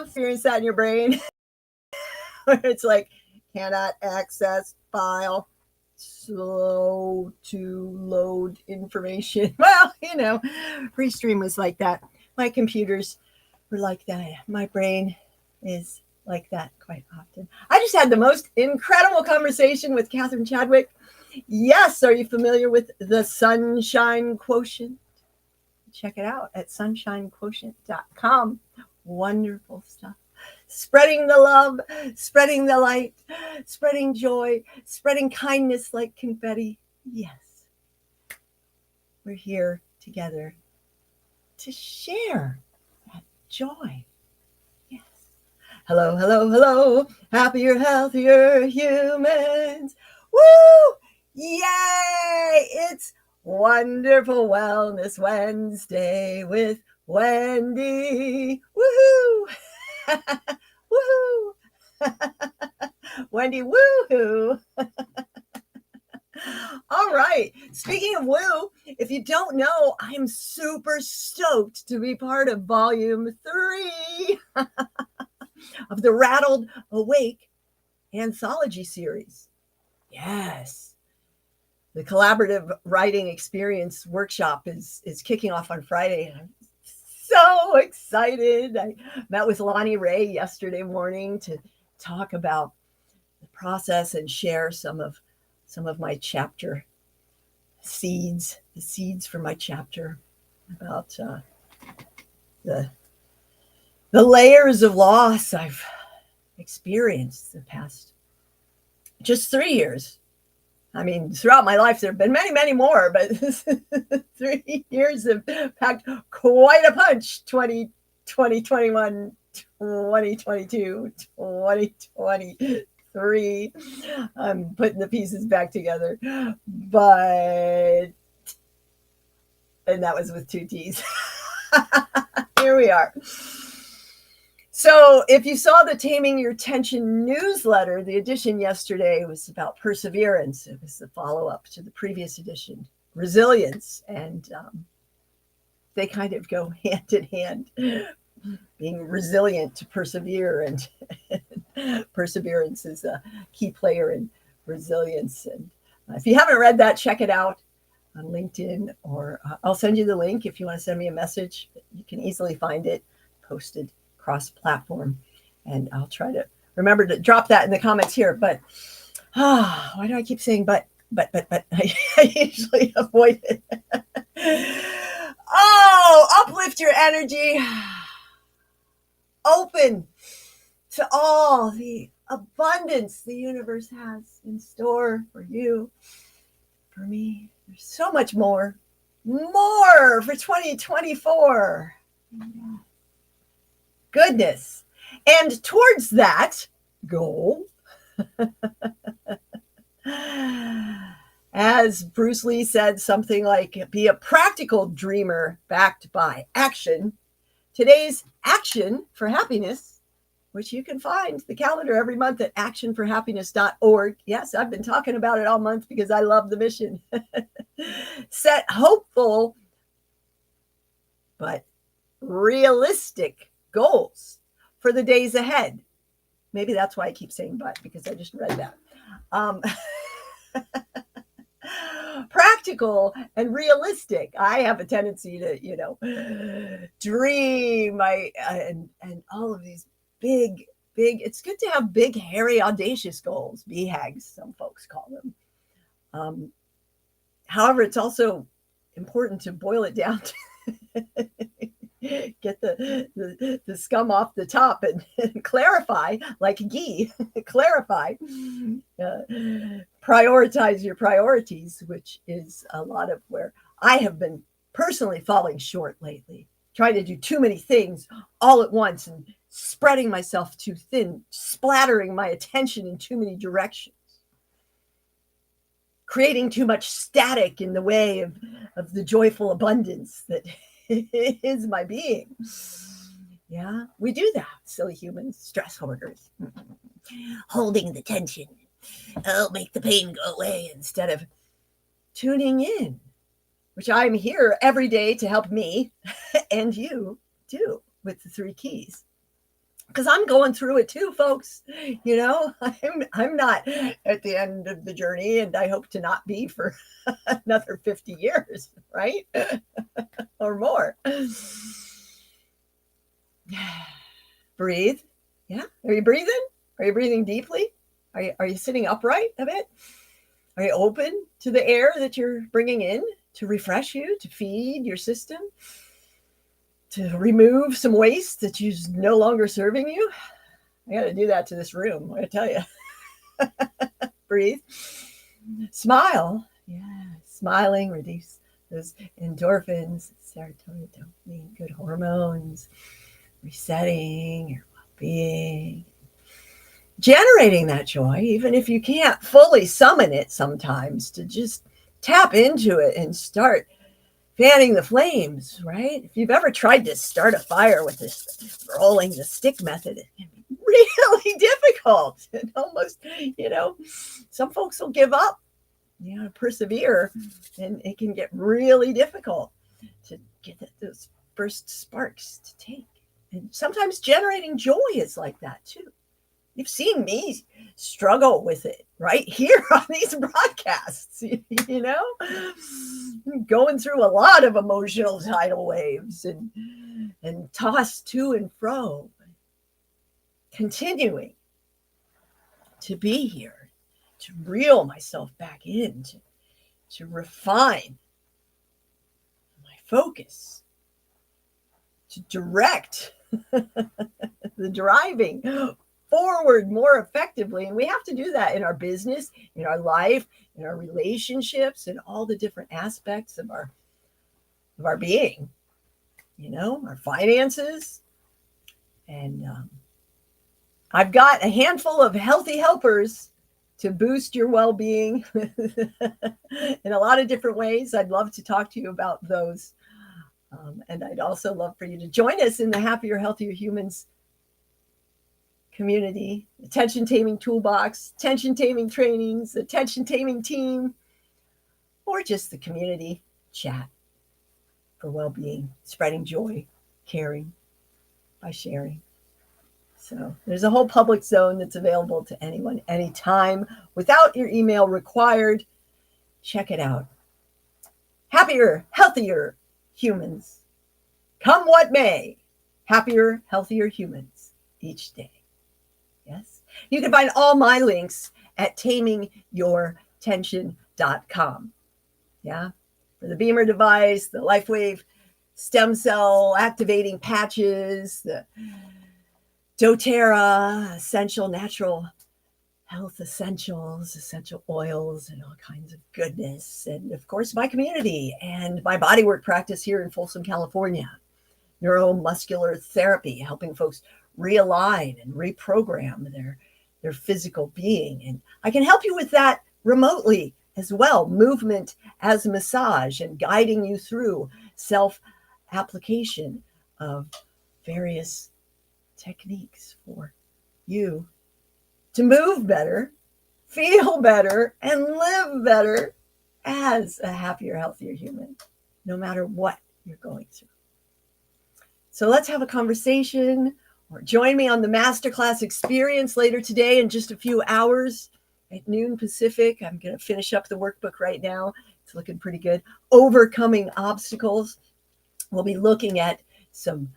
experience that in your brain where it's like, cannot access file, slow to load information. Well, Restream was like that. My computers were like that. My brain is like that quite often. I just had the most incredible conversation with Catherine Chadwick. Yes, are you familiar with the Sunshine Quotient? Check it out at sunshinequotient.com. Wonderful stuff. Spreading the love, spreading the light, spreading joy, spreading kindness like confetti. Yes, we're here together to share that joy. Yes. Hello, hello, hello. Happier, healthier humans. Woo! Yay! It's Wonderful Wellness Wednesday with Wendy. Woohoo! Woohoo! Wendy, woohoo! All right. Speaking of woo, if you don't know, I'm super stoked to be part of volume 3 of the Rattled Awake anthology series. Yes. The collaborative writing experience workshop is kicking off on Friday. And I'm so excited. I met with Lonnie Ray yesterday morning to talk about the process and share some of my chapter seeds, the seeds for my chapter about the layers of loss I've experienced the past just 3 years. I mean, throughout my life, there have been many, many more, but 3 years have packed quite a punch. 2021, 2022, 2023. I'm putting the pieces back together. And that was with 2 T's. Here we are. So if you saw the Taming Your Tension newsletter, the edition yesterday was about perseverance. It was the follow-up to the previous edition, resilience. And they kind of go hand in hand, being resilient to persevere. And perseverance is a key player in resilience. And if you haven't read that, check it out on LinkedIn, or I'll send you the link if you want to send me a message. You can easily find it posted cross-platform, and I'll try to remember to drop that in the comments here. But why do I keep saying but? I usually avoid it. Uplift your energy. Open to all the abundance the universe has in store for you, for me. There's so much more for 2024. Goodness. And towards that goal, as Bruce Lee said, something like, be a practical dreamer backed by action. Today's action for happiness, which you can find the calendar every month at actionforhappiness.org. Yes, I've been talking about it all month because I love the mission. Set hopeful but realistic goals for the days ahead. Maybe that's why I keep saying but, because I just read that. Practical and realistic. I have a tendency to, dream. And all of these big, it's good to have big, hairy, audacious goals, BHAGs, some folks call them. However, it's also important to boil it down to get the scum off the top and clarify, like ghee, clarify, prioritize your priorities, which is a lot of where I have been personally falling short lately, trying to do too many things all at once and spreading myself too thin, splattering my attention in too many directions, creating too much static in the way of the joyful abundance that is my being. Yeah, we do that, silly humans, stress hoarders, holding the tension. Oh, make the pain go away instead of tuning in, which I'm here every day to help me and you do with the 3 keys. because I'm going through it too, folks. I'm not at the end of the journey, and I hope to not be for another 50 years, right? Or more. Breathe. Yeah. Are you breathing? Are you breathing deeply? Are you sitting upright a bit? Are you open to the air that you're bringing in to refresh you, to feed your system, to remove some waste that is no longer serving you? I got to do that to this room, I tell you. Breathe. Smile. Yeah, smiling, reduce those endorphins, serotonin, dopamine, good hormones, resetting your well-being, generating that joy, even if you can't fully summon it sometimes, to just tap into it and start fanning the flames, right? If you've ever tried to start a fire with this rolling the stick method, it can be really difficult. And almost, some folks will give up, persevere, and it can get really difficult to get those first sparks to take. And sometimes generating joy is like that too. You've seen me struggle with it right here on these broadcasts, going through a lot of emotional tidal waves and tossed to and fro, continuing to be here, to reel myself back in, to refine my focus, to direct the driving forward more effectively. And we have to do that in our business, in our life, in our relationships, in all the different aspects of our being, our finances. And I've got a handful of healthy helpers to boost your well-being in a lot of different ways. I'd love to talk to you about those. And I'd also love for you to join us in the Happier, Healthier Humans community, the Tension Taming Toolbox, Tension Taming Trainings, the Tension Taming Team, or just the community chat for well-being, spreading joy, caring by sharing. So there's a whole public zone that's available to anyone, anytime, without your email required. Check it out. Happier, healthier humans. Come what may. Happier, healthier humans each day. Yes. You can find all my links at tamingyourtension.com. Yeah. For the Beamer device, the LifeWave stem cell activating patches, the doTERRA essential natural health essentials, essential oils, and all kinds of goodness. And of course, my community and my bodywork practice here in Folsom, California. Neuromuscular therapy, helping folks realign and reprogram their physical being. And I can help you with that remotely as well. Movement as massage, and guiding you through self-application of various techniques for you to move better, feel better, and live better as a happier, healthier human, no matter what you're going through. So let's have a conversation, or join me on the masterclass experience later today in just a few hours at noon Pacific. I'm going to finish up the workbook right now. It's looking pretty good. Overcoming obstacles. We'll be looking at some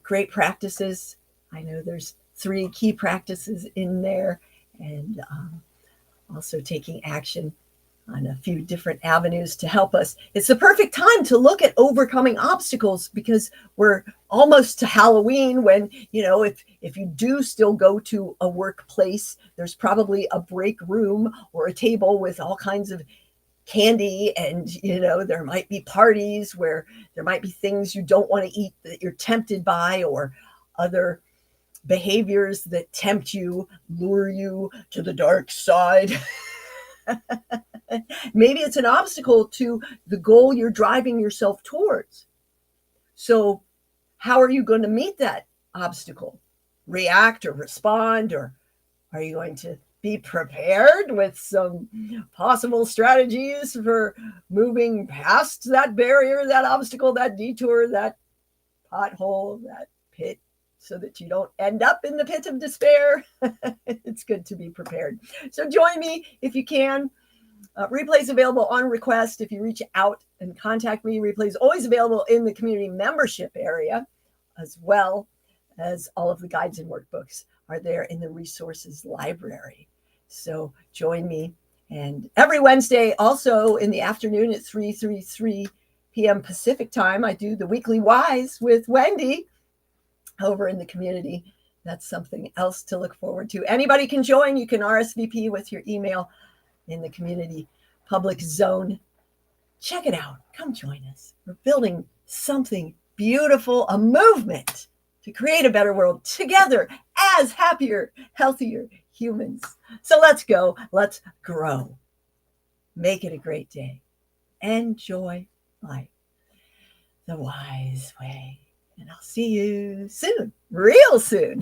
great practices. I know there's 3 key practices in there, and also taking action on a few different avenues to help us. It's the perfect time to look at overcoming obstacles, because we're almost to Halloween, when, if you do still go to a workplace, there's probably a break room or a table with all kinds of candy, and there might be parties where there might be things you don't want to eat that you're tempted by, or other behaviors that tempt you, lure you to the dark side. Maybe it's an obstacle to the goal you're driving yourself towards. So how are you going to meet that obstacle? React or respond? Or are you going to be prepared with some possible strategies for moving past that barrier, that obstacle, that detour, that pothole, that pit, so that you don't end up in the pit of despair. It's good to be prepared. So join me if you can. Replays available on request. If you reach out and contact me, replays always available in the community membership area, as well as all of the guides and workbooks are there in the resources library. So join me. And every Wednesday, also in the afternoon at 3:33 p.m. Pacific time, I do the weekly Wise with Wendy over in the community. That's something else to look forward to. Anybody can join. You can RSVP with your email in the community public zone. Check it out. Come join us. We're building something beautiful, a movement to create a better world together as happier, healthier humans. So let's go. Let's grow. Make it a great day. Enjoy life the wise way. And I'll see you soon, real soon.